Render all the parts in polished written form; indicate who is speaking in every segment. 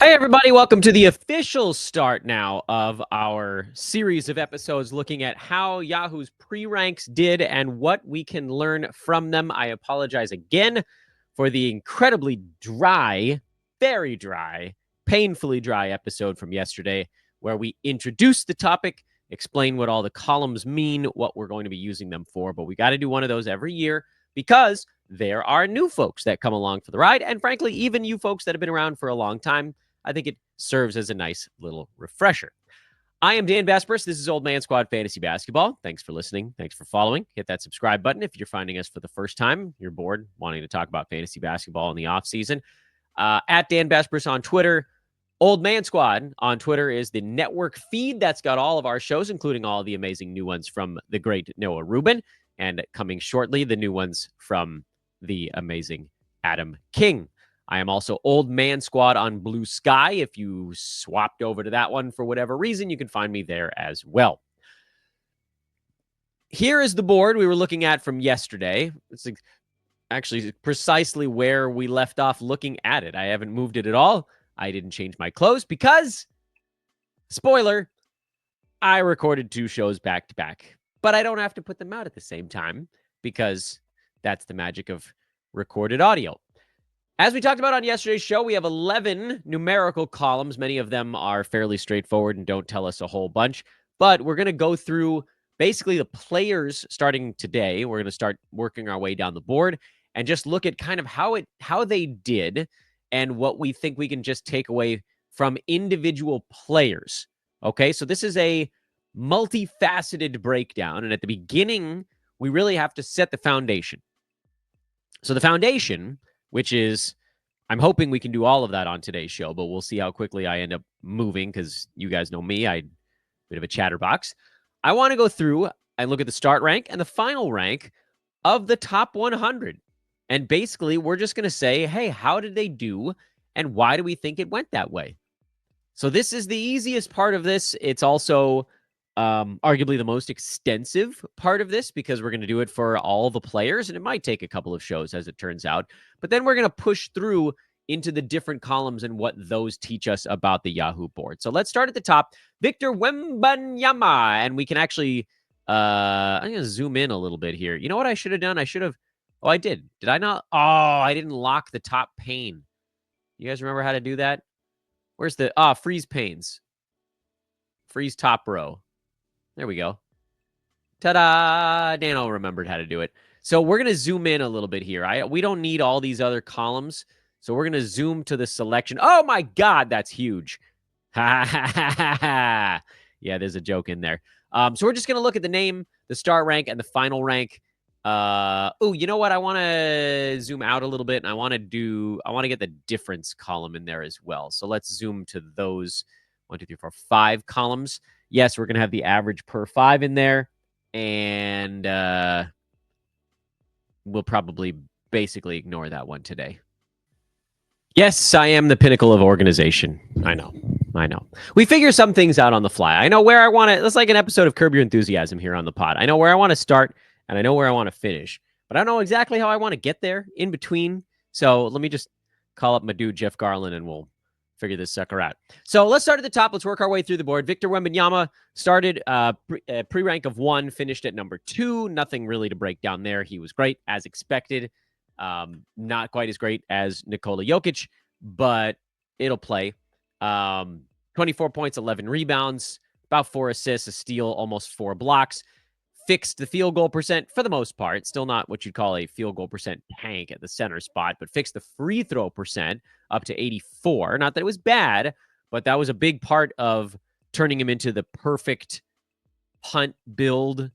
Speaker 1: Hey, everybody. Welcome to the official start now of our series of episodes looking at how Yahoo's pre-ranks did and what we can learn from them. I apologize again for the incredibly dry, very dry, painfully dry episode from yesterday where we introduced the topic, explain what all the columns mean, what we're going to be using them for. But we got to do one of those every year because there are new folks that come along for the ride. And frankly, even you folks that have been around for a long time, I think it serves as a nice little refresher. I am Dan Vespers. This is Old Man Squad Fantasy Basketball. Thanks for listening. Thanks for following. Hit that subscribe button if you're finding us for the first time. You're bored, wanting to talk about fantasy basketball in the off season. At Dan Vespers on Twitter. Old Man Squad on Twitter is the network feed that's got all of our shows, including all the amazing new ones from the great Noah Rubin, and coming shortly, the new ones from the amazing Adam King. I am also Old Man Squad on Blue Sky. If you swapped over to that one for whatever reason, you can find me there as well. Here is the board we were looking at from yesterday. It's actually precisely where we left off looking at it. I haven't moved it at all. I didn't change my clothes because, spoiler, I recorded 2 shows back to back. But I don't have to put them out at the same time because that's the magic of recorded audio. As we talked about on yesterday's show, we have 11 numerical columns. Many of them are fairly straightforward and don't tell us a whole bunch. But we're going to go through basically the players starting today. We're going to start working our way down the board and just look at kind of how they did and what we think we can just take away from individual players. Okay, so this is a multifaceted breakdown. And at the beginning, we really have to set the foundation. So the foundation, which is, I'm hoping we can do all of that on today's show, but we'll see how quickly I end up moving because you guys know me. I'm a bit of a chatterbox. I want to go through and look at the start rank and the final rank of the top 100. And basically, we're just going to say, hey, how did they do and why do we think it went that way? So this is the easiest part of this. It's also arguably the most extensive part of this because we're going to do it for all the players, and it might take a couple of shows as it turns out. But then we're going to push through into the different columns and what those teach us about the Yahoo board. So let's start at the top. Victor Wembanyama, and we can actually, I'm going to zoom in a little bit here. You know what I should have done? Oh, I did. Did I not? Oh, I didn't lock the top pane. You guys remember how to do that? Where's the, freeze panes. Freeze top row. There we go. Ta-da! Dano remembered how to do it. So we're going to zoom in a little bit here. We don't need all these other columns. So we're going to zoom to the selection. Oh, my God, that's huge. Ha, ha, ha, ha, ha. Yeah, there's a joke in there. So we're just going to look at the name, the start rank, and the final rank. Oh, you know what? I want to zoom out a little bit, and I want to get the difference column in there as well. So let's zoom to those 1, 2, 3, 4, 5 columns. Yes, we're going to have the average per 5 in there, and we'll probably basically ignore that one today. Yes, I am the pinnacle of organization. I know. We figure some things out on the fly. I know where I want to. It's like an episode of Curb Your Enthusiasm here on the pod. I know where I want to start, and I know where I want to finish, but I don't know exactly how I want to get there in between. So let me just call up my dude, Jeff Garland, and we'll figure this sucker out. So let's start at the top. Let's work our way through the board. Victor Wembanyama started pre-rank of 1, finished at number 2. Nothing really to break down there. He was great, as expected. Not quite as great as Nikola Jokic, but it'll play. 24 points, 11 rebounds, about 4 assists, a steal, almost 4 blocks. Fixed the field goal percent for the most part. Still not what you'd call a field goal percent tank at the center spot, but fixed the free throw percent up to 84. Not that it was bad, but that was a big part of turning him into the perfect punt build,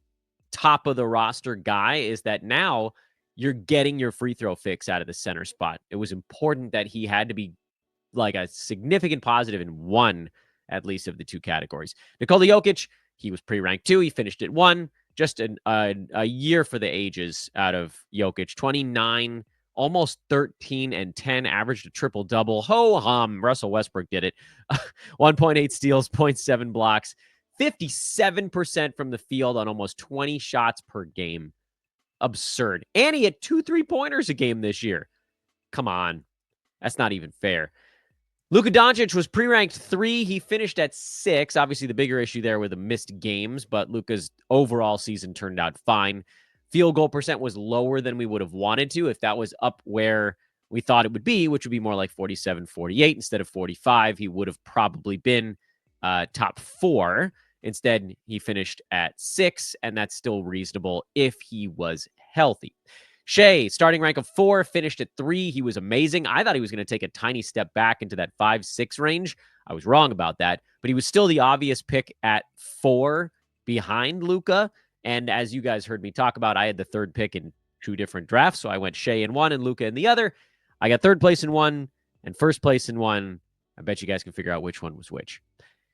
Speaker 1: top of the roster guy, is that now you're getting your free throw fix out of the center spot. It was important that he had to be like a significant positive in one, at least, of the 2 categories. Nikola Jokic, he was pre-ranked 2. He finished at 1. Just a year for the ages out of Jokic. 29, almost 13 and 10, averaged a triple-double. Ho-hum, Russell Westbrook did it. 1.8 steals, 0.7 blocks, 57% from the field on almost 20 shots per game. Absurd. And he had 2 3-pointers a game this year. Come on. That's not even fair. Luka Doncic was pre-ranked 3. He finished at 6. Obviously, the bigger issue there were the missed games, but Luka's overall season turned out fine. Field goal percent was lower than we would have wanted to. If that was up where we thought it would be, which would be more like 47, 48 instead of 45, he would have probably been top 4. Instead, he finished at 6, and that's still reasonable if he was healthy. Shea, starting rank of 4, finished at 3. He was amazing. I thought he was going to take a tiny step back into that 5-6 range. I was wrong about that, but he was still the obvious pick at 4 behind Luka. And as you guys heard me talk about, I had the 3rd pick in 2 different drafts. So I went Shea in 1 and Luka in the other. I got 3rd place in 1 and 1st place in 1. I bet you guys can figure out which one was which.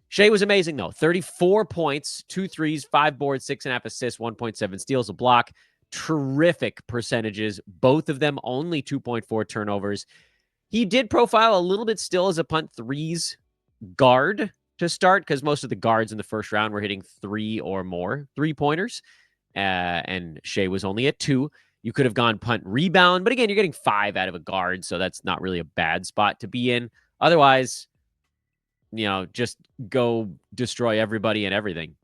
Speaker 1: Shea was amazing, though. 34 points, 2 threes, 5 boards, 6.5 assists, 1.7 steals, a block. Terrific percentages. Both of them only 2.4 turnovers. He did profile a little bit still as a punt threes guard to start because most of the guards in the first round were hitting 3 or more 3-pointers. And Shea was only at 2. You could have gone punt rebound, but again, you're getting 5 out of a guard, so that's not really a bad spot to be in. Otherwise, just go destroy everybody and everything.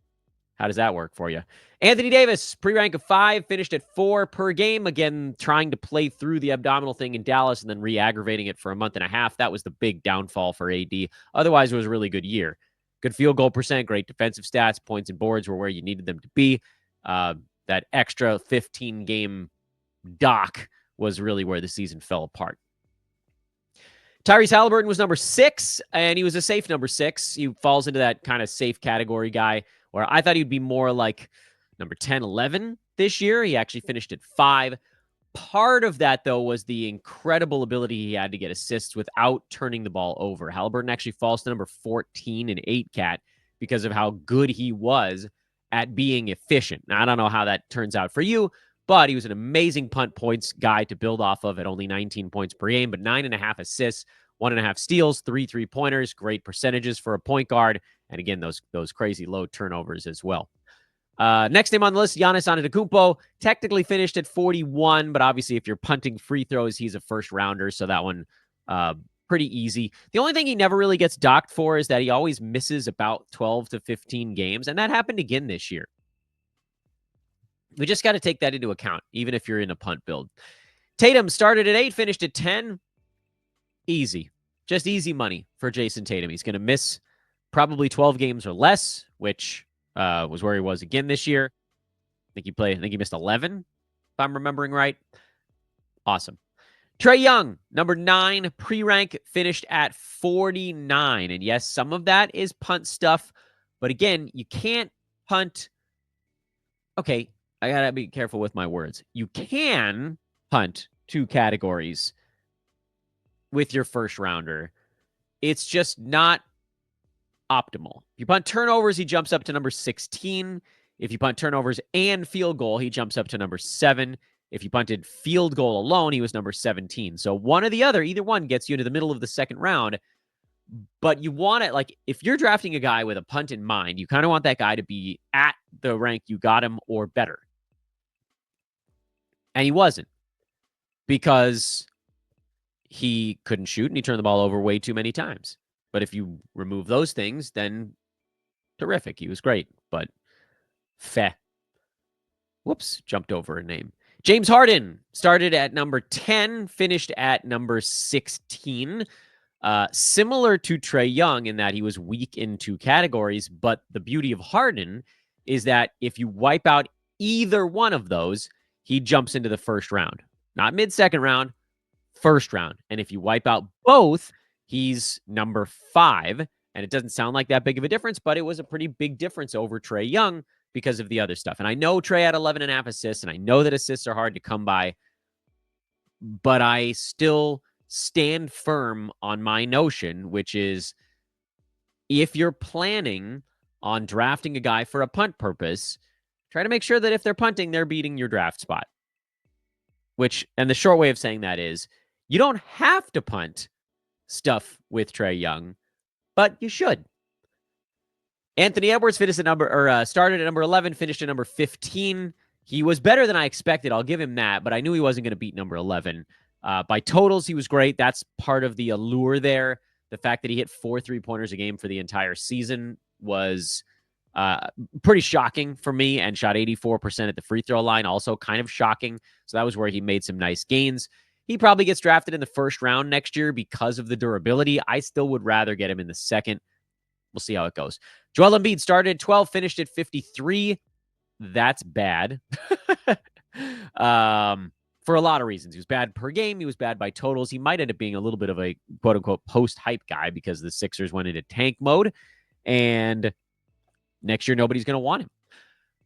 Speaker 1: How does that work for you? Anthony Davis, pre-rank of 5, finished at 4 per game. Again, trying to play through the abdominal thing in Dallas and then re-aggravating it for a month and a half. That was the big downfall for AD. Otherwise, it was a really good year. Good field goal percent, great defensive stats, points and boards were where you needed them to be. That extra 15-game dock was really where the season fell apart. Tyrese Halliburton was number 6, and he was a safe number 6. He falls into that kind of safe category guy where I thought he'd be more like number 10, 11 this year. He actually finished at 5. Part of that, though, was the incredible ability he had to get assists without turning the ball over. Halliburton actually falls to number 14 in 8-cat because of how good he was at being efficient. Now, I don't know how that turns out for you, but he was an amazing punt points guy to build off of at only 19 points per game, but 9.5 assists, 1.5 steals, 3 3-pointers, great percentages for a point guard. And again, those crazy low turnovers as well. Next name on the list, Giannis Antetokounmpo, technically finished at 41, but obviously if you're punting free throws, he's a first rounder, so that one pretty easy. The only thing he never really gets docked for is that he always misses about 12 to 15 games, and that happened again this year. We just got to take that into account, even if you're in a punt build. Tatum started at 8, finished at 10. Easy. Just easy money for Jason Tatum. He's going to miss probably 12 games or less, which was where he was again this year. I think he missed 11, if I'm remembering right. Awesome. Trae Young, number 9, pre-rank, finished at 49. And yes, some of that is punt stuff. But again, you can't punt. Okay, I got to be careful with my words. You can punt 2 categories with your first rounder. It's just not optimal. If you punt turnovers, he jumps up to number 16. If you punt turnovers and field goal, he jumps up to number 7. If you punted field goal alone, he was number 17. So one or the other, either one gets you into the middle of the second round. But you want it, like, if you're drafting a guy with a punt in mind, you kind of want that guy to be at the rank you got him or better. And he wasn't, because he couldn't shoot and he turned the ball over way too many times. But if you remove those things, then terrific. He was great, but feh. Whoops, jumped over a name. James Harden started at number 10, finished at number 16. Similar to Trae Young in that he was weak in 2 categories, but the beauty of Harden is that if you wipe out either one of those, he jumps into the first round. Not mid-second round, first round. And if you wipe out both, he's number 5. And it doesn't sound like that big of a difference, but it was a pretty big difference over Trae Young because of the other stuff. And I know Trae had 11.5 assists, and I know that assists are hard to come by, but I still stand firm on my notion, which is if you're planning on drafting a guy for a punt purpose, try to make sure that if they're punting, they're beating your draft spot. And the short way of saying that is you don't have to punt stuff with Trae Young, but you should. Anthony Edwards started at number 11, finished at number 15. He was better than I expected. I'll give him that, but I knew he wasn't going to beat number 11. By totals, he was great. That's part of the allure there. The fact that he hit 4 3-pointers a game for the entire season was pretty shocking for me, and shot 84% at the free throw line, also kind of shocking. So that was where he made some nice gains. He probably gets drafted in the first round next year because of the durability. I still would rather get him in the second. We'll see how it goes. Joel Embiid started at 12, finished at 53. That's bad. For a lot of reasons. He was bad per game. He was bad by totals. He might end up being a little bit of a quote-unquote post-hype guy because the Sixers went into tank mode, and next year nobody's going to want him.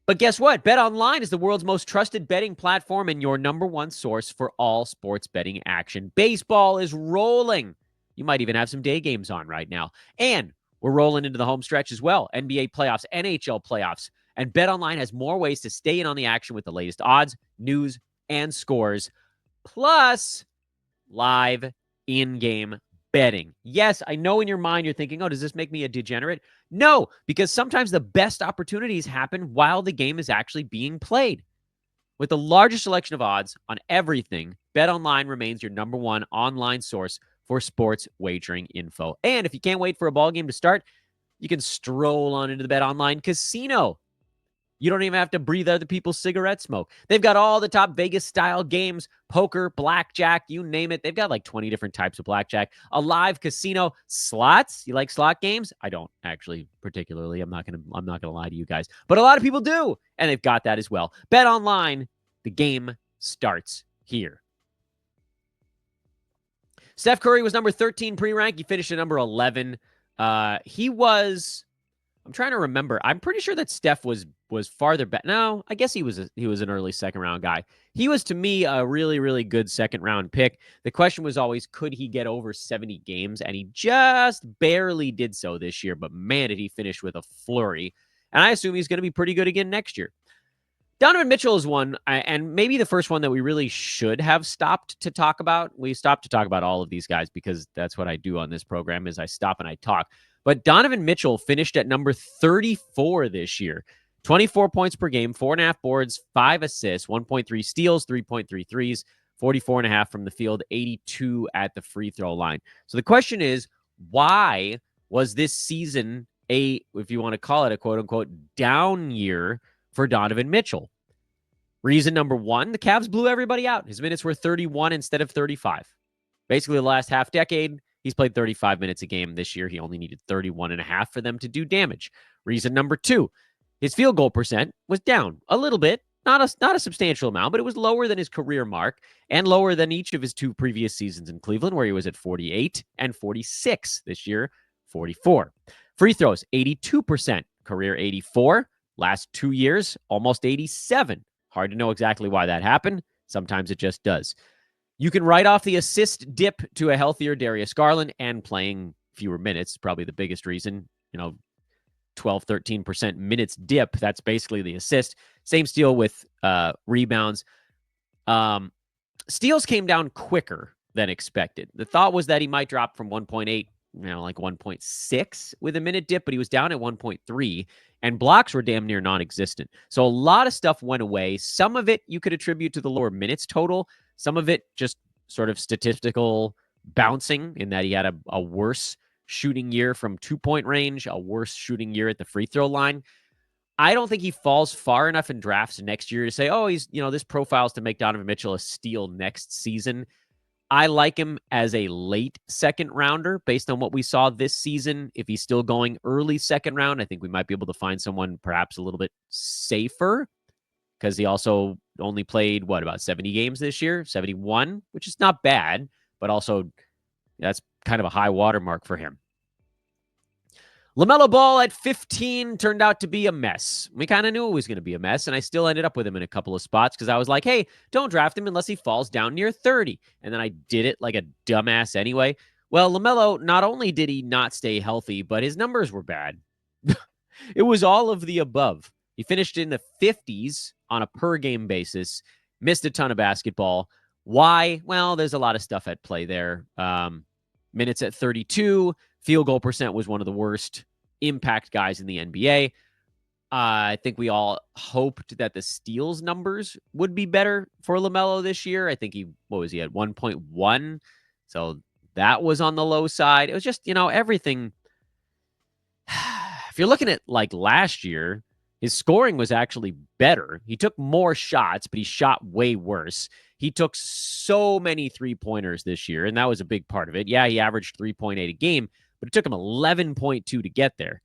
Speaker 1: But guess what? BetOnline is the world's most trusted betting platform and your number one source for all sports betting action. Baseball is rolling. You might even have some day games on right now. And we're rolling into the home stretch as well. NBA playoffs, NHL playoffs. And BetOnline has more ways to stay in on the action with the latest odds, news, and scores, plus live in-game betting. Yes, I know in your mind you're thinking, oh, does this make me a degenerate? No, because sometimes the best opportunities happen while the game is actually being played. With the largest selection of odds on everything, BetOnline remains your number one online source for sports wagering info. And if you can't wait for a ball game to start, you can stroll on into the BetOnline casino. You don't even have to breathe other people's cigarette smoke. They've got all the top Vegas-style games, poker, blackjack, you name it. They've got like 20 different types of blackjack, a live casino, slots. You like slot games? I don't actually particularly. I'm not gonna lie to you guys, but a lot of people do, and they've got that as well. Bet online. The game starts here. Steph Curry was number 13 pre-rank. He finished at number 11. He was. I'm trying to remember. I'm pretty sure that Steph was farther back. No, I guess he was an early second round guy. He was, to me, a really, really good second round pick. The question was always, could he get over 70 games? And he just barely did so this year. But man, did he finish with a flurry. And I assume he's going to be pretty good again next year. Donovan Mitchell is one, and maybe the first one that we really should have stopped to talk about. We stopped to talk about all of these guys because that's what I do on this program is I stop and I talk. But Donovan Mitchell finished at number 34 this year. 24 points per game, 4.5 boards, 5 assists, 1.3 steals, 3.3 threes, 44.5 from the field, 82 at the free throw line. So the question is, why was this season if you want to call it a quote-unquote down year for Donovan Mitchell? Reason number one, the Cavs blew everybody out. His minutes were 31 instead of 35. Basically, the last half decade, he's played 35 minutes a game. This year, he only needed 31 and a half for them to do damage. Reason number two, his field goal percent was down a little bit, not a substantial amount, but it was lower than his career mark and lower than each of his two previous seasons in Cleveland, where he was at 48 and 46. This year, 44. Free throws, 82%, career 84. Last 2 years, almost 87. Hard to know exactly why that happened. Sometimes it just does. You can write off the assist dip to a healthier Darius Garland and playing fewer minutes, probably the biggest reason. 12, 13% minutes dip. That's basically the assist. Same deal with rebounds. Steals came down quicker than expected. The thought was that he might drop from 1.8, like 1.6 with a minute dip, but he was down at 1.3, and blocks were damn near non-existent. So a lot of stuff went away. Some of it you could attribute to the lower minutes total. Some of it just sort of statistical bouncing in that he had a worse shooting year from 2-point range, a worse shooting year at the free throw line. I don't think he falls far enough in drafts next year to say, oh, he's, this profiles to make Donovan Mitchell a steal next season. I like him as a late second rounder based on what we saw this season. If he's still going early second round, I think we might be able to find someone perhaps a little bit safer because he also only played, about 70 games this year, 71, which is not bad, but also that's kind of a high watermark for him. LaMelo Ball at 15 turned out to be a mess. We kind of knew it was going to be a mess, and I still ended up with him in a couple of spots because I was like, hey, don't draft him unless he falls down near 30. And then I did it like a dumbass anyway. Well, LaMelo, not only did he not stay healthy, but his numbers were bad. It was all of the above. He finished in the 50s on a per-game basis, missed a ton of basketball. Why? Well, there's a lot of stuff at play there. Minutes at 32, field goal percent was one of the worst impact guys in the NBA. I think we all hoped that the steals numbers would be better for LaMelo this year. I think he at 1.1. So that was on the low side. It was just, everything. If you're looking at like last year, his scoring was actually better. He took more shots, but he shot way worse. He took so many 3-pointers this year, and that was a big part of it. Yeah, he averaged 3.8 a game, but it took him 11.2 to get there.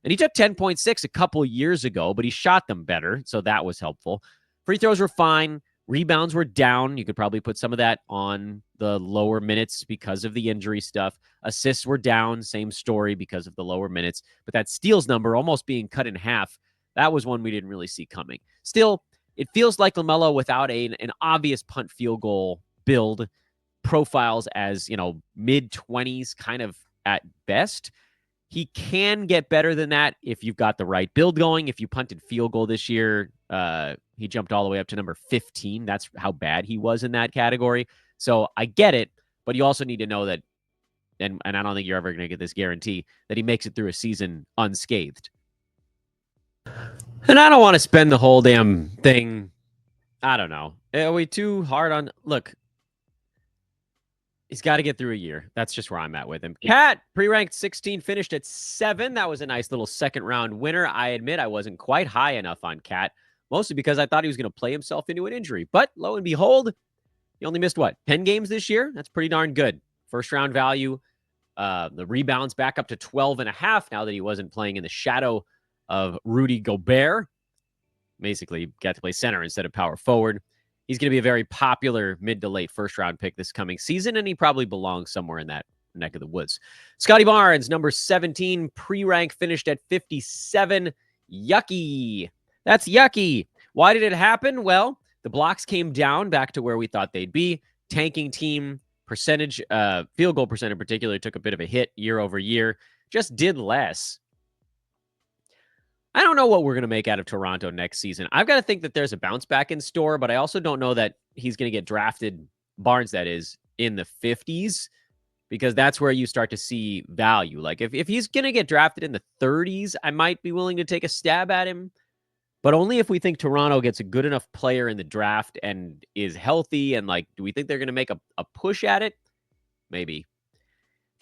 Speaker 1: And he took 10.6 a couple years ago, but he shot them better, so that was helpful. Free throws were fine. Rebounds were down. You could probably put some of that on the lower minutes because of the injury stuff. Assists were down. Same story because of the lower minutes. But that steals number almost being cut in half, that was one we didn't really see coming. Still, it feels like LaMelo without an obvious punt field goal build profiles as, mid-20s kind of at best. He can get better than that if you've got the right build going. If you punted field goal this year, he jumped all the way up to number 15. That's how bad he was in that category. So I get it, but you also need to know that, and I don't think you're ever going to get this guarantee, that he makes it through a season unscathed. And I don't want to spend the whole damn thing. I don't know. Are we too hard on? Look, he's got to get through a year. That's just where I'm at with him. Cat, pre-ranked 16, finished at 7. That was a nice little second-round winner. I admit I wasn't quite high enough on Cat, mostly because I thought he was going to play himself into an injury. But lo and behold, he only missed, 10 games this year? That's pretty darn good. First-round value. The rebounds back up to 12.5 now that he wasn't playing in the shadow of Rudy Gobert. Basically, got to play center instead of power forward. He's going to be a very popular mid to late first-round pick this coming season, and he probably belongs somewhere in that neck of the woods. Scotty Barnes, number 17, pre-rank, finished at 57. Yucky. That's yucky. Why did it happen? Well, the blocks came down back to where we thought they'd be. Tanking team percentage, field goal percent in particular, took a bit of a hit year over year. Just did less. I don't know what we're going to make out of Toronto next season. I've got to think that there's a bounce back in store, but I also don't know that he's going to get drafted, Barnes that is, in the 50s, because that's where you start to see value. Like if he's going to get drafted in the 30s, I might be willing to take a stab at him, but only if we think Toronto gets a good enough player in the draft and is healthy. And do we think they're going to make a push at it? Maybe.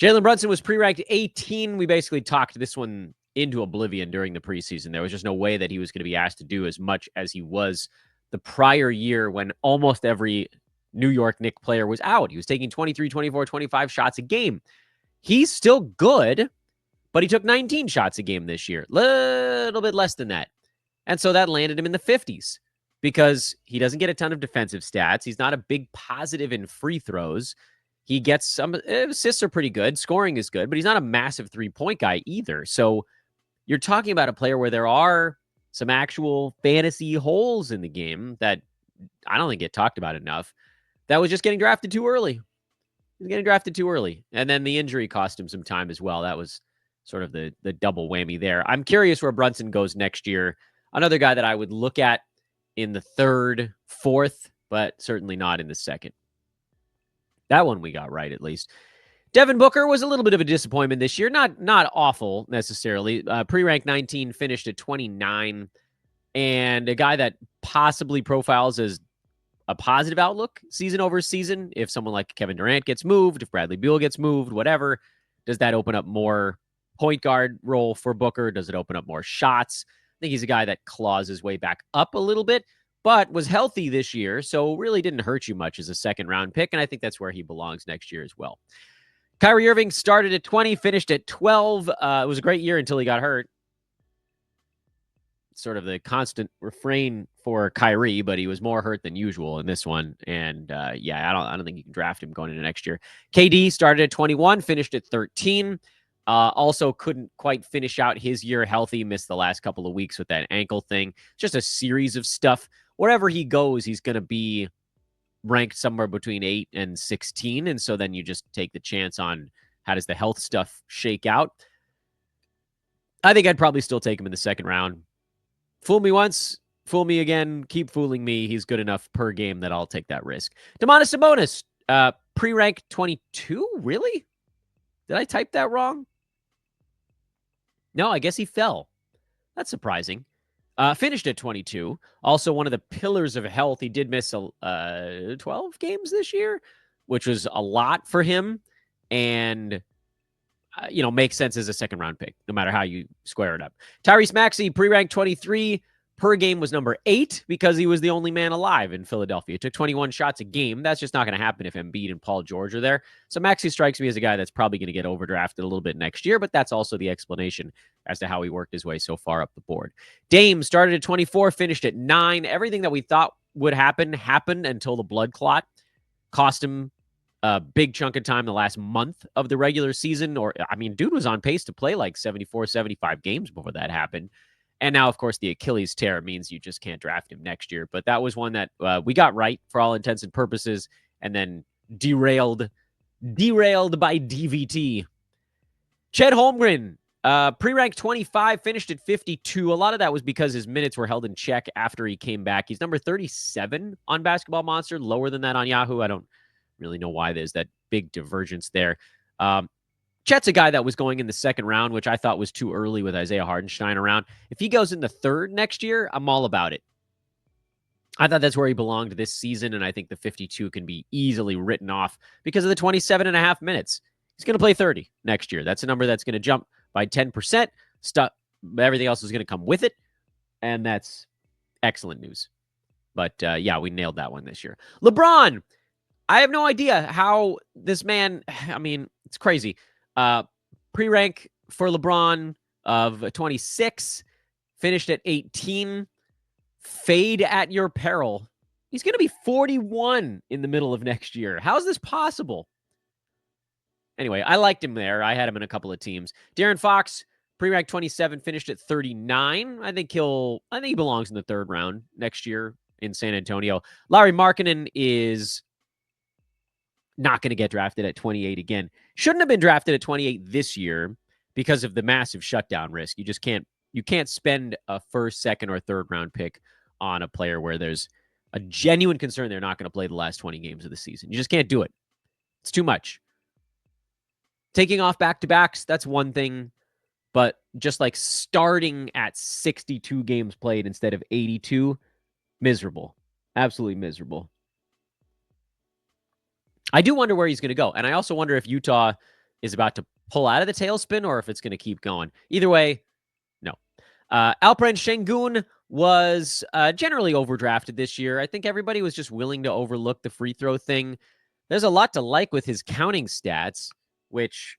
Speaker 1: Jalen Brunson was pre-ranked 18. We basically talked this one into oblivion during the preseason. There was just no way that he was going to be asked to do as much as he was the prior year when almost every New York Knicks player was out. He was taking 23, 24, 25 shots a game. He's still good, but he took 19 shots a game this year. Little bit less than that. And so that landed him in the 50s because he doesn't get a ton of defensive stats. He's not a big positive in free throws. He gets some assists are pretty good. Scoring is good, but he's not a massive 3-point guy either. So you're talking about a player where there are some actual fantasy holes in the game that I don't think get talked about enough. That was just getting drafted too early. He's getting drafted too early. And then the injury cost him some time as well. That was sort of the double whammy there. I'm curious where Brunson goes next year. Another guy that I would look at in the 3rd, 4th, but certainly not in the 2nd. That one we got right, at least. Devin Booker was a little bit of a disappointment this year. Not awful, necessarily. Pre-ranked 19, finished at 29. And a guy that possibly profiles as a positive outlook season over season. If someone like Kevin Durant gets moved, if Bradley Beal gets moved, whatever, does that open up more point guard role for Booker? Does it open up more shots? I think he's a guy that claws his way back up a little bit, but was healthy this year, so really didn't hurt you much as a second-round pick, and I think that's where he belongs next year as well. Kyrie Irving started at 20, finished at 12. It was a great year until he got hurt. Sort of the constant refrain for Kyrie, but he was more hurt than usual in this one. And I don't think you can draft him going into next year. KD started at 21, finished at 13. Also couldn't quite finish out his year healthy, missed the last couple of weeks with that ankle thing. Just a series of stuff. Wherever he goes, he's going to be ranked somewhere between 8 and 16. And so then you just take the chance on how does the health stuff shake out. I think I'd probably still take him in the 2nd round. Fool me once, fool me again, keep fooling me. He's good enough per game that I'll take that risk. Domantas Sabonis, pre-rank 22? Really? Did I type that wrong? No, I guess he fell. That's surprising. Finished at 22. Also one of the pillars of health. He did miss 12 games this year, which was a lot for him. and makes sense as a second-round pick, no matter how you square it up. Tyrese Maxey, pre-ranked 23, per game was number 8 because he was the only man alive in Philadelphia. It took 21 shots a game. That's just not going to happen if Embiid and Paul George are there. So Maxey strikes me as a guy that's probably going to get overdrafted a little bit next year, but that's also the explanation as to how he worked his way so far up the board. Dame started at 24, finished at 9. Everything that we thought would happen happened until the blood clot cost him a big chunk of time the last month of the regular season. Dude was on pace to play like 74, 75 games before that happened. And now, of course, the Achilles tear means you just can't draft him next year. But that was one that we got right for all intents and purposes, and then derailed by DVT. Chet Holmgren, pre-ranked 25, finished at 52. A lot of that was because his minutes were held in check after he came back. He's number 37 on Basketball Monster, lower than that on Yahoo. I don't really know why there's that big divergence there. Chet's a guy that was going in the second round, which I thought was too early with Isaiah Hartenstein around. If he goes in the third next year, I'm all about it. I thought that's where he belonged this season, and I think the 52 can be easily written off because of the 27 and a half minutes. He's going to play 30 next year. That's a number that's going to jump by 10%. Everything else is going to come with it, and that's excellent news. But, we nailed that one this year. LeBron, I have no idea how this man, it's crazy. Pre-rank for LeBron of 26, finished at 18. Fade at your peril. He's going to be 41 in the middle of next year. How is this possible? Anyway, I liked him there. I had him in a couple of teams. De'Aaron Fox, pre-ranked 27, finished at 39. I think he belongs in the third round next year in San Antonio. Lauri Markkanen is not going to get drafted at 28 again. Shouldn't have been drafted at 28 this year because of the massive shutdown risk. You can't spend a first, second, or third round pick on a player where there's a genuine concern they're not going to play the last 20 games of the season. You just can't do it. It's too much. Taking off back-to-backs, that's one thing, but just like starting at 62 games played instead of 82, miserable. Absolutely miserable. I do wonder where he's going to go. And I also wonder if Utah is about to pull out of the tailspin or if it's going to keep going. Either way, no. Alperen Sengun was generally overdrafted this year. I think everybody was just willing to overlook the free throw thing. There's a lot to like with his counting stats, which,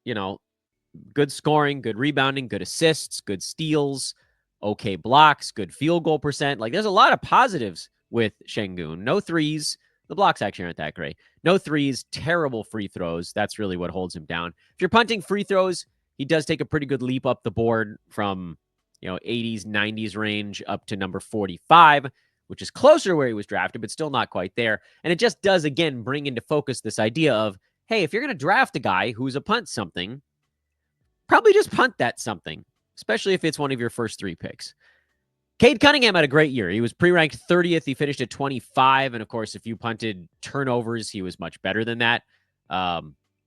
Speaker 1: good scoring, good rebounding, good assists, good steals, okay blocks, good field goal percent. Like, there's a lot of positives with Sengun. No threes. The blocks actually aren't that great. No threes, terrible free throws. That's really what holds him down. If you're punting free throws, he does take a pretty good leap up the board from, 80s, 90s range up to number 45, which is closer to where he was drafted, but still not quite there. And it just does, again, bring into focus this idea of, hey, if you're going to draft a guy who's a punt something, probably just punt that something, especially if it's one of your first 3 picks. Cade Cunningham had a great year. He was pre-ranked 30th. He finished at 25. And, of course, if you punted turnovers, he was much better than that.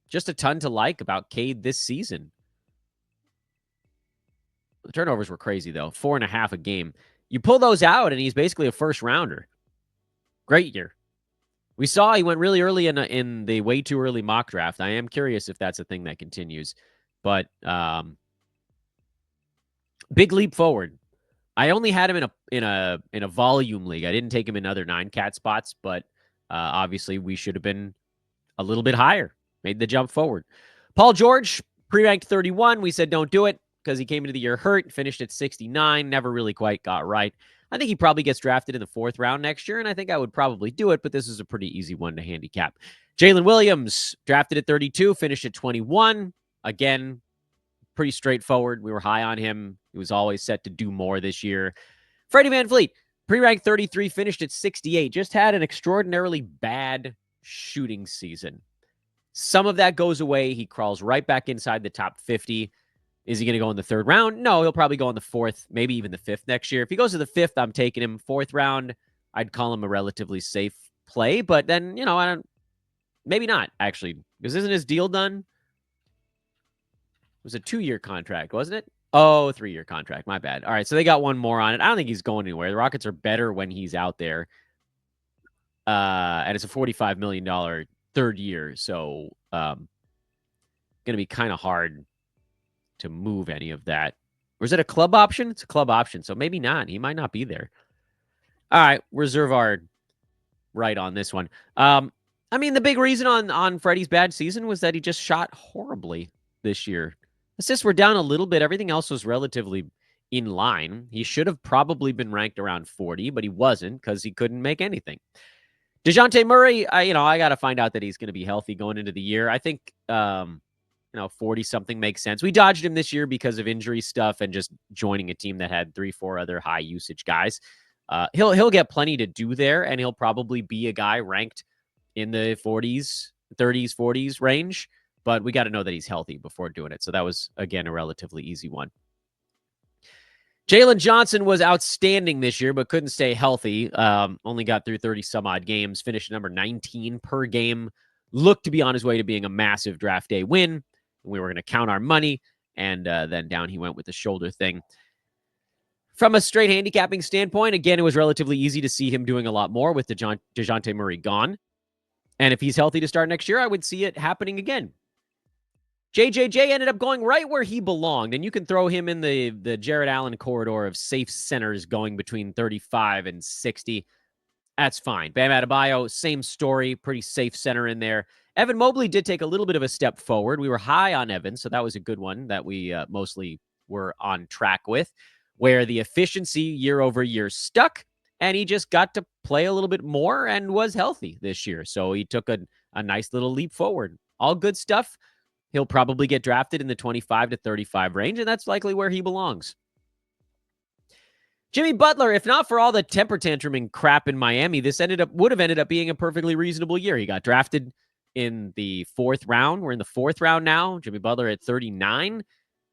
Speaker 1: Just a ton to like about Cade this season. The turnovers were crazy, though. 4.5 a game. You pull those out, and he's basically a first-rounder. Great year. We saw he went really early in the way too early mock draft. I am curious if that's a thing that continues. But big leap forward. I only had him in a volume league. I didn't take him in other 9-cat spots, but obviously we should have been a little bit higher. Made the jump forward. Paul George, pre-ranked 31. We said don't do it because he came into the year hurt, finished at 69, never really quite got right. I think he probably gets drafted in the 4th round next year, and I think I would probably do it, but this is a pretty easy one to handicap. Jalen Williams, drafted at 32, finished at 21. Again, pretty straightforward. We were high on him. He was always set to do more this year. Freddie VanVleet, pre-ranked 33, finished at 68. Just had an extraordinarily bad shooting season. Some of that goes away. He crawls right back inside the top 50. Is he going to go in the 3rd round? No, he'll probably go in the 4th, maybe even the 5th next year. If he goes to the 5th, I'm taking him. 4th round, I'd call him a relatively safe play. But then, maybe not, actually. Because isn't his deal done? It was a 2-year contract, wasn't it? Oh, 3-year contract. My bad. All right, so they got one more on it. I don't think he's going anywhere. The Rockets are better when he's out there. And it's a $45 million 3rd year. So going to be kind of hard to move any of that. Or is it a club option? It's a club option, so maybe not. He might not be there. All right, reserve our right on this one. I mean, the big reason on Freddie's bad season was that he just shot horribly this year. Assists were down a little bit. Everything else was relatively in line. He should have probably been ranked around 40, but he wasn't because he couldn't make anything. DeJounte Murray, I got to find out that he's going to be healthy going into the year. I think, 40-something makes sense. We dodged him this year because of injury stuff and just joining a team that had 3-4 other high-usage guys. He'll get plenty to do there, and he'll probably be a guy ranked in the 40s, 30s, 40s range. But we got to know that he's healthy before doing it. So that was, again, a relatively easy one. Jalen Johnson was outstanding this year, but couldn't stay healthy. Only got through 30-some-odd games, finished number 19 per game. Looked to be on his way to being a massive draft day win. We were going to count our money, and then down he went with the shoulder thing. From a straight handicapping standpoint, again, it was relatively easy to see him doing a lot more with DeJounte Murray gone. And if he's healthy to start next year, I would see it happening again. JJJ ended up going right where he belonged, and you can throw him in the Jared Allen corridor of safe centers going between 35 and 60. That's fine. Bam Adebayo, same story, pretty safe center in there. Evan Mobley did take a little bit of a step forward. We were high on Evan, so that was a good one that we mostly were on track with, where the efficiency year over year stuck, and he just got to play a little bit more and was healthy this year. So he took a nice little leap forward. All good stuff. He'll probably get drafted in the 25 to 35 range, and that's likely where he belongs. Jimmy Butler, if not for all the temper tantruming crap in Miami, this would have ended up being a perfectly reasonable year. He got drafted in the 4th round. We're in the 4th round now. Jimmy Butler at 39.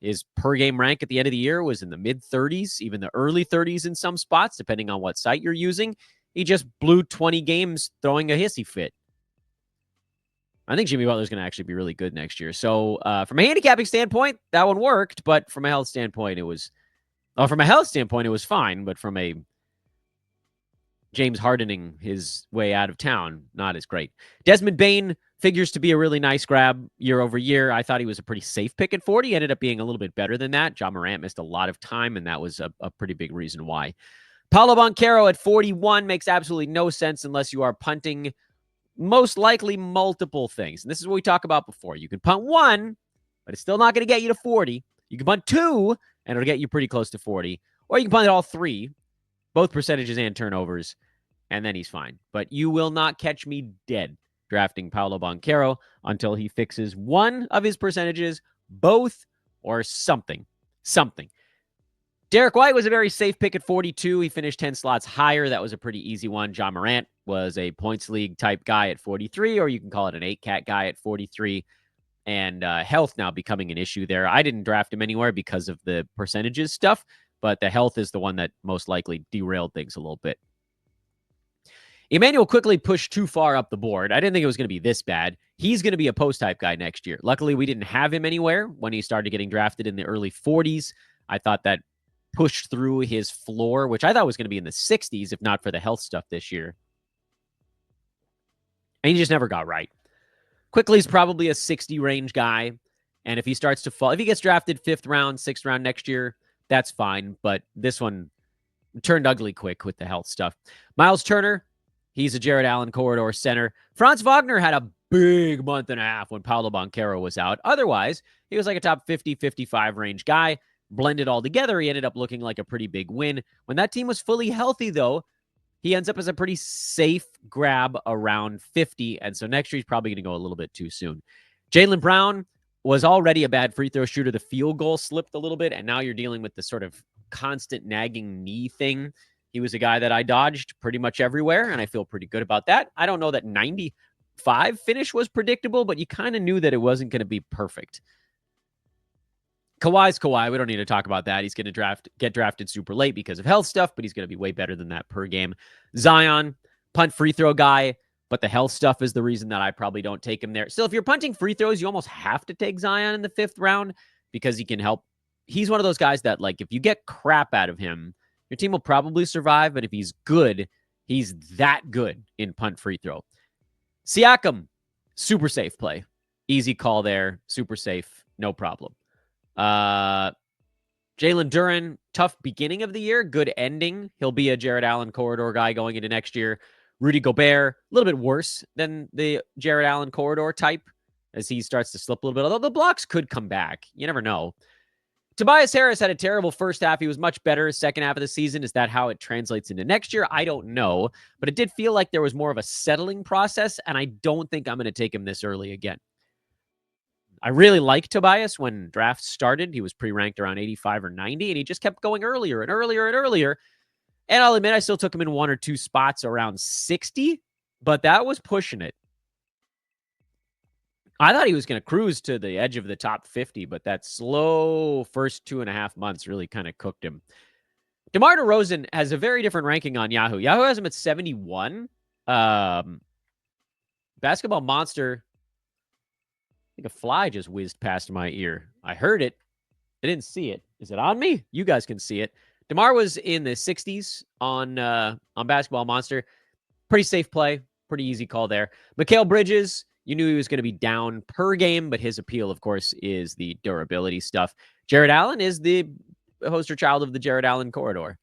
Speaker 1: His per game rank at the end of the year was in the mid 30s, even the early 30s in some spots, depending on what site you're using. He just blew 20 games throwing a hissy fit. I think Jimmy Butler's going to actually be really good next year. So from a handicapping standpoint, that one worked. But from a health standpoint, it was fine. But from a James Hardening his way out of town, not as great. Desmond Bane figures to be a really nice grab year over year. I thought he was a pretty safe pick at 40. He ended up being a little bit better than that. Ja Morant missed a lot of time, and that was a pretty big reason why. Paolo Banchero at 41 makes absolutely no sense unless you are punting most likely multiple things. And this is what we talked about before. You can punt 1, but it's still not going to get you to 40. You can punt 2, and it'll get you pretty close to 40. Or you can punt all 3, both percentages and turnovers, and then he's fine. But you will not catch me dead drafting Paolo Banchero until he fixes one of his percentages, both, or something. Derek White was a very safe pick at 42. He finished 10 slots higher. That was a pretty easy one. Ja Morant was a points league type guy at 43, or you can call it an 8-cat guy at 43. And health now becoming an issue there. I didn't draft him anywhere because of the percentages stuff, but the health is the one that most likely derailed things a little bit. Emmanuel quickly pushed too far up the board. I didn't think it was going to be this bad. He's going to be a post-type guy next year. Luckily, we didn't have him anywhere when he started getting drafted in the early 40s. I thought that pushed through his floor, which I thought was going to be in the 60s, if not for the health stuff this year. And he just never got right. Quickly's probably a 60 range guy. And if he starts to fall, if he gets drafted 5th round, 6th round next year, that's fine. But this one turned ugly quick with the health stuff. Miles Turner, he's a Jared Allen corridor center. Franz Wagner had a big month and a half when Paolo Banchero was out. Otherwise, he was like a top 50, 55 range guy. Blended all together, he ended up looking like a pretty big win. When that team was fully healthy, though, he ends up as a pretty safe grab around 50. And so next year, he's probably going to go a little bit too soon. Jaylen Brown was already a bad free throw shooter. The field goal slipped a little bit, and now you're dealing with the sort of constant nagging knee thing. He was a guy that I dodged pretty much everywhere, and I feel pretty good about that. I don't know that 95 finish was predictable, but you kind of knew that it wasn't going to be perfect. Kawhi's Kawhi. We don't need to talk about that. He's going to get drafted super late because of health stuff, but he's going to be way better than that per game. Zion, punt free throw guy, but the health stuff is the reason that I probably don't take him there. Still, if you're punting free throws, you almost have to take Zion in the 5th round because he can help. He's one of those guys that, like, if you get crap out of him, your team will probably survive, but if he's good, he's that good in punt free throw. Siakam, super safe play. Easy call there. Super safe. No problem. Jalen Duren, tough beginning of the year, good ending. He'll be a Jared Allen corridor guy going into next year. Rudy Gobert, a little bit worse than the Jared Allen corridor type as he starts to slip a little bit, although the blocks could come back. You never know. Tobias Harris had a terrible first half. He was much better second half of the season. Is that how it translates into next year? I don't know, but it did feel like there was more of a settling process, and I don't think I'm going to take him this early again. I really liked Tobias when drafts started. He was pre-ranked around 85 or 90, and he just kept going earlier and earlier and earlier. And I'll admit, I still took him in one or two spots around 60, but that was pushing it. I thought he was going to cruise to the edge of the top 50, but that slow first 2.5 months really kind of cooked him. DeMar DeRozan has a very different ranking on Yahoo. Yahoo has him at 71. Basketball Monster, I think a fly just whizzed past my ear. I heard it. I didn't see it. Is it on me? You guys can see it. DeMar was in the 60s on Basketball Monster. Pretty safe play. Pretty easy call there. Mikal Bridges, you knew he was going to be down per game, but his appeal, of course, is the durability stuff. Jared Allen is the poster child of the Jared Allen corridor.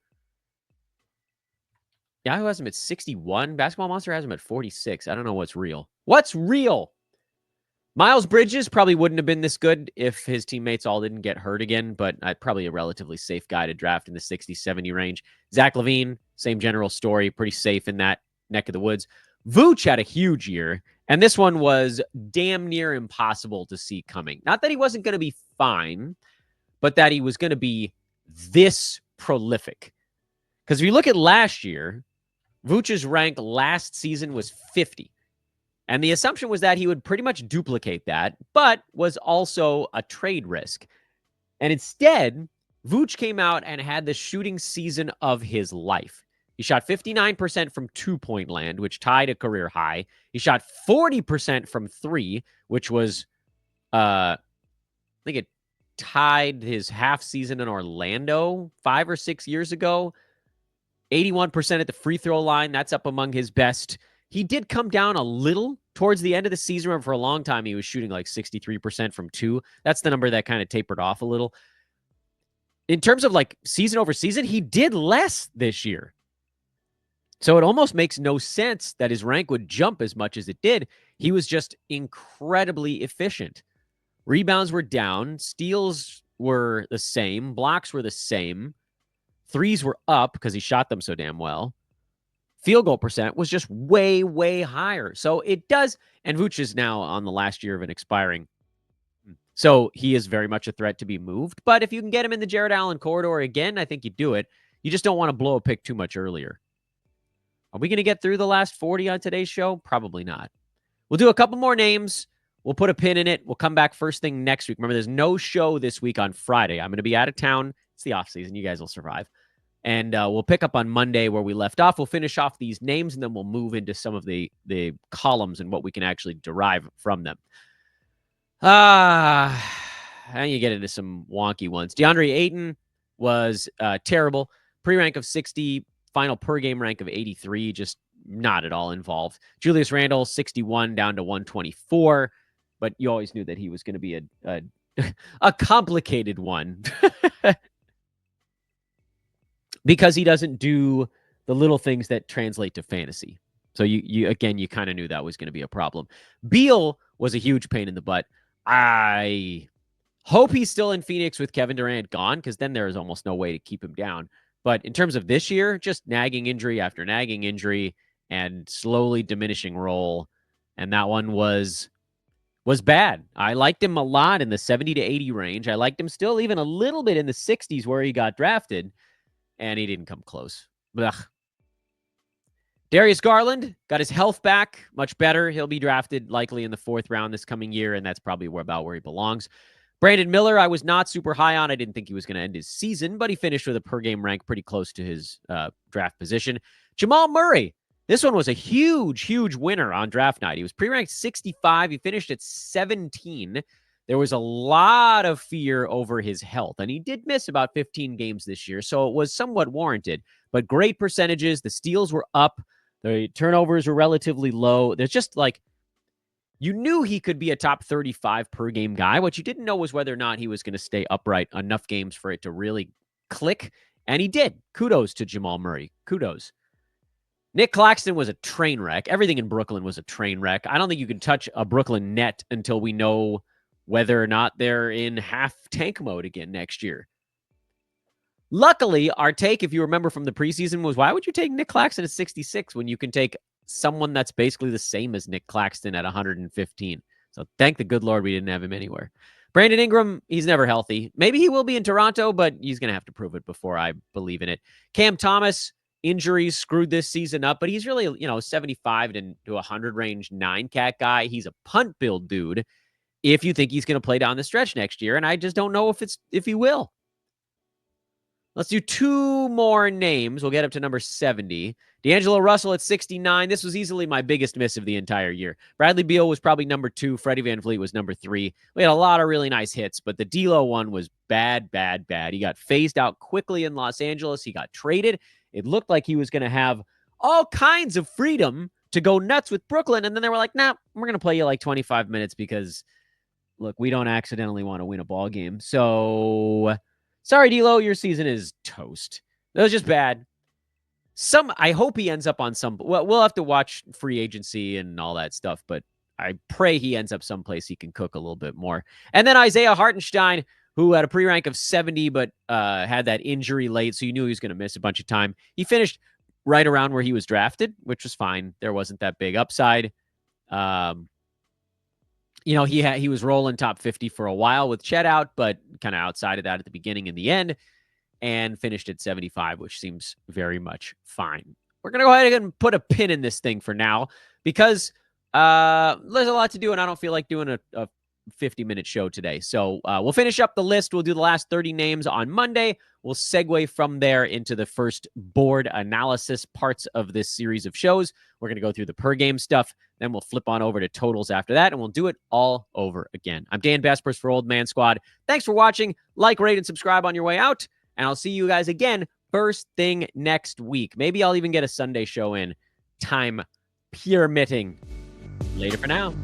Speaker 1: Yahoo has him at 61. Basketball Monster has him at 46. I don't know what's real. What's real? Miles Bridges probably wouldn't have been this good if his teammates all didn't get hurt again, but probably a relatively safe guy to draft in the 60-70 range. Zach LaVine, same general story, pretty safe in that neck of the woods. Vooch had a huge year, and this one was damn near impossible to see coming. Not that he wasn't going to be fine, but that he was going to be this prolific. Because if you look at last year, Vooch's rank last season was 50. And the assumption was that he would pretty much duplicate that, but was also a trade risk. And instead, Vooch came out and had the shooting season of his life. He shot 59% from two-point land, which tied a career high. He shot 40% from three, which was, I think it tied his half season in Orlando 5 or 6 years ago. 81% at the free throw line. That's up among his best. He did come down a little towards the end of the season. Remember, for a long time, he was shooting like 63% from two. That's the number that kind of tapered off a little. In terms of like season over season, he did less this year. So it almost makes no sense that his rank would jump as much as it did. He was just incredibly efficient. Rebounds were down. Steals were the same. Blocks were the same. Threes were up because he shot them so damn well. Field goal percent was just way, way higher. So it does. And Vooch is now on the last year of an expiring. So he is very much a threat to be moved. But if you can get him in the Jared Allen corridor again, I think you do it. You just don't want to blow a pick too much earlier. Are we going to get through the last 40 on today's show? Probably not. We'll do a couple more names. We'll put a pin in it. We'll come back first thing next week. Remember, there's no show this week on Friday. I'm going to be out of town. It's the off season. You guys will survive. And we'll pick up on Monday where we left off. We'll finish off these names, and then we'll move into some of the columns and what we can actually derive from them. And you get into some wonky ones. DeAndre Ayton was terrible. Pre-rank of 60, final per-game rank of 83, just not at all involved. Julius Randle, 61 down to 124, but you always knew that he was going to be a complicated one. Because he doesn't do the little things that translate to fantasy. So you kind of knew that was going to be a problem. Beal was a huge pain in the butt. I hope he's still in Phoenix with Kevin Durant gone, because then there is almost no way to keep him down. But in terms of this year, just nagging injury after nagging injury and slowly diminishing role. And that one was bad. I liked him a lot in the 70 to 80 range. I liked him still even a little bit in the 60s where he got drafted. And he didn't come close. Ugh. Darius Garland got his health back, much better. He'll be drafted likely in the 4th round this coming year, and that's probably about where he belongs. Brandon Miller, I was not super high on. I didn't think he was going to end his season, but he finished with a per-game rank pretty close to his draft position. Jamal Murray, this one was a huge, huge winner on draft night. He was pre-ranked 65. He finished at 17. There was a lot of fear over his health, and he did miss about 15 games this year, so it was somewhat warranted. But great percentages. The steals were up. The turnovers were relatively low. There's just like, You knew he could be a top 35 per game guy. What you didn't know was whether or not he was going to stay upright enough games for it to really click. And he did. Kudos to Jamal Murray. Kudos. Nick Claxton was a train wreck. Everything in Brooklyn was a train wreck. I don't think you can touch a Brooklyn net until we know whether or not they're in half tank mode again next year. Luckily, our take, if you remember from the preseason, was why would you take Nick Claxton at 66 when you can take someone that's basically the same as Nick Claxton at 115? So thank the good Lord we didn't have him anywhere. Brandon Ingram, he's never healthy. Maybe he will be in Toronto, but he's going to have to prove it before I believe in it. Cam Thomas, injuries screwed this season up, but he's really, 75 to 100 range 9-cat guy. He's a punt build dude if you think he's going to play down the stretch next year, and I just don't know if he will. Let's do two more names. We'll get up to number 70. D'Angelo Russell at 69. This was easily my biggest miss of the entire year. Bradley Beal was probably number 2. Freddie VanVleet was number 3. We had a lot of really nice hits, but the D'Lo one was bad, bad, bad. He got phased out quickly in Los Angeles. He got traded. It looked like he was going to have all kinds of freedom to go nuts with Brooklyn, and then they were like, nah, we're going to play you like 25 minutes because, look, we don't accidentally want to win a ball game. So... sorry, D'Lo, your season is toast. That was just bad. I hope he ends up on some. Well, we'll have to watch free agency and all that stuff, but I pray he ends up someplace he can cook a little bit more. And then Isaiah Hartenstein, who had a pre-rank of 70, but had that injury late, so you knew he was going to miss a bunch of time. He finished right around where he was drafted, which was fine. There wasn't that big upside. He was rolling top 50 for a while with Chet out, but kind of outside of that at the beginning and the end, and finished at 75, which seems very much fine. We're going to go ahead and put a pin in this thing for now because there's a lot to do, and I don't feel like doing a 50-minute show today. So we'll finish up the list. We'll do the last 30 names on Monday. We'll segue from there into the first board analysis parts of this series of shows. We're going to go through the per game stuff. Then we'll flip on over to totals after that, and we'll do it all over again. I'm Dan Vespers for Old Man Squad. Thanks for watching. Like, rate, and subscribe on your way out, and I'll see you guys again first thing next week. Maybe I'll even get a Sunday show in, time permitting. Later for now.